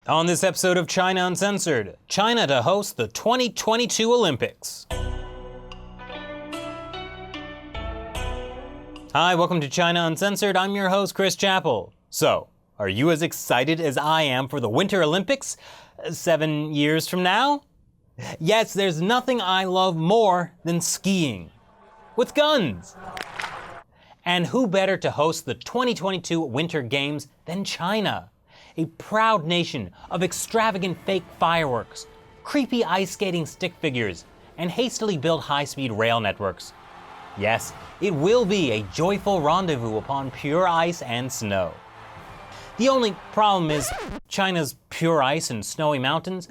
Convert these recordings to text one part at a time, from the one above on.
On this episode of China Uncensored, China to host the 2022 Olympics. Hi, welcome to China Uncensored. I'm your host, Chris Chappell. So, are you as excited as I am for the Winter Olympics 7 years from now? Yes, there's nothing I love more than skiing. With guns! And who better to host the 2022 Winter Games than China? A proud nation of extravagant fake fireworks, creepy ice skating stick figures, and hastily built high-speed rail networks. Yes, it will be a joyful rendezvous upon pure ice and snow. The only problem is China's pure ice and snowy mountains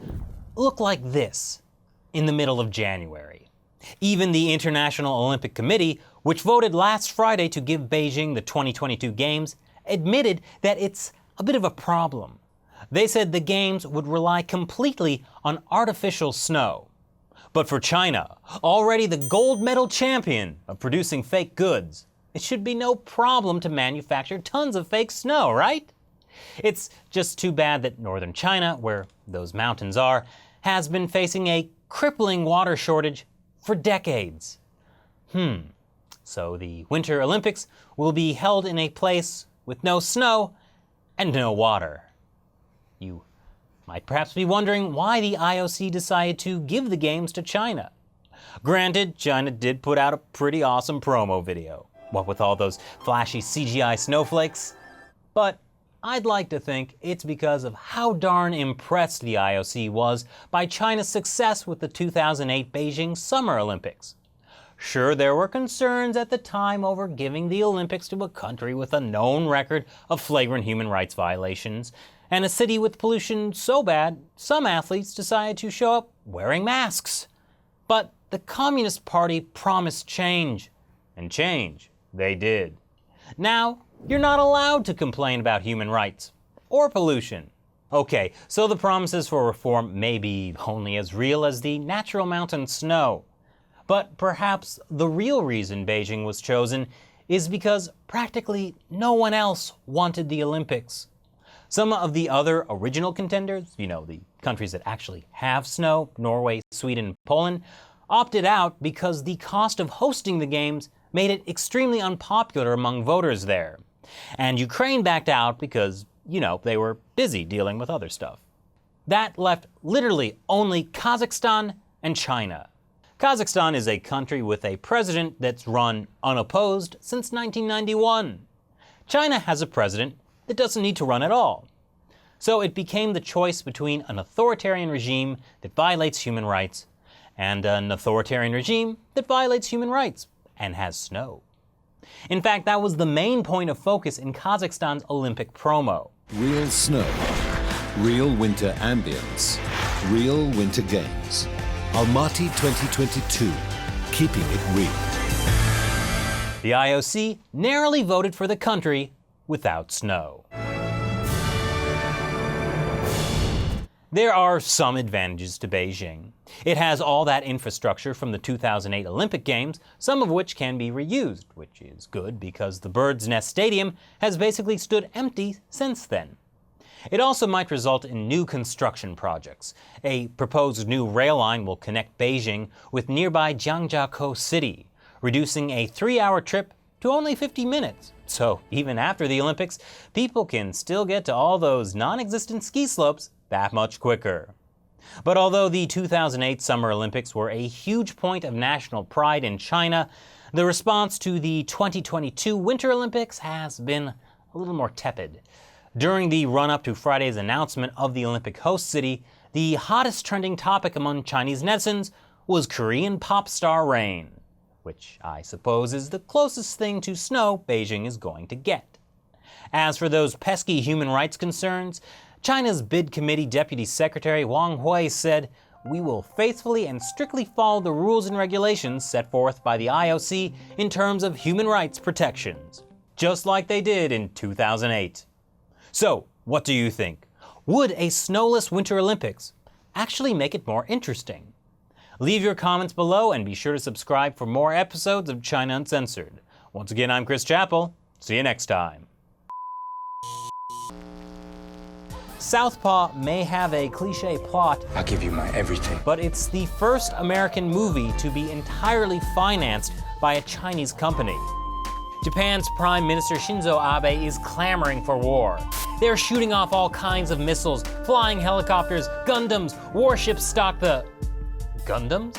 look like this in the middle of January. Even the International Olympic Committee, which voted last Friday to give Beijing the 2022 Games, admitted that it's a bit of a problem. They said the Games would rely completely on artificial snow. But for China, already the gold medal champion of producing fake goods, it should be no problem to manufacture tons of fake snow, right? It's just too bad that northern China, where those mountains are, has been facing a crippling water shortage for decades. So the Winter Olympics will be held in a place with no snow and no water. You might perhaps be wondering why the IOC decided to give the Games to China. Granted, China did put out a pretty awesome promo video, what with all those flashy CGI snowflakes. But I'd like to think it's because of how darn impressed the IOC was by China's success with the 2008 Beijing Summer Olympics. Sure, there were concerns at the time over giving the Olympics to a country with a known record of flagrant human rights violations, and a city with pollution so bad, some athletes decided to show up wearing masks. But the Communist Party promised change, and change they did. Now, you're not allowed to complain about human rights or pollution. Okay, so the promises for reform may be only as real as the natural mountain snow. But perhaps the real reason Beijing was chosen is because practically no one else wanted the Olympics. Some of the other original contenders, the countries that actually have snow, Norway, Sweden, Poland, opted out because the cost of hosting the Games made it extremely unpopular among voters there. And Ukraine backed out because, they were busy dealing with other stuff. That left literally only Kazakhstan and China. Kazakhstan is a country with a president that's run unopposed since 1991. China has a president that doesn't need to run at all. So it became the choice between an authoritarian regime that violates human rights and an authoritarian regime that violates human rights and has snow. In fact, that was the main point of focus in Kazakhstan's Olympic promo. Real snow, real winter ambience, real winter games. Almaty 2022, keeping it real. The IOC narrowly voted for the country without snow. There are some advantages to Beijing. It has all that infrastructure from the 2008 Olympic Games, some of which can be reused, which is good because the Bird's Nest Stadium has basically stood empty since then. It also might result in new construction projects. A proposed new rail line will connect Beijing with nearby Jiangjiakou City, reducing a 3-hour trip to only 50 minutes. So even after the Olympics, people can still get to all those non-existent ski slopes that much quicker. But although the 2008 Summer Olympics were a huge point of national pride in China, the response to the 2022 Winter Olympics has been a little more tepid. During the run-up to Friday's announcement of the Olympic host city, the hottest trending topic among Chinese netizens was Korean pop star rain, which I suppose is the closest thing to snow Beijing is going to get. As for those pesky human rights concerns, China's Bid Committee Deputy Secretary Wang Hui said, "We will faithfully and strictly follow the rules and regulations set forth by the IOC in terms of human rights protections," just like they did in 2008. So, what do you think? Would a snowless Winter Olympics actually make it more interesting? Leave your comments below and be sure to subscribe for more episodes of China Uncensored. Once again, I'm Chris Chappell. See you next time. Southpaw may have a cliche plot, I'll give you my everything. but it's the first American movie to be entirely financed by a Chinese company. Japan's Prime Minister Shinzo Abe is clamoring for war. They're shooting off all kinds of missiles, flying helicopters, Gundams, warships stock the... Gundams?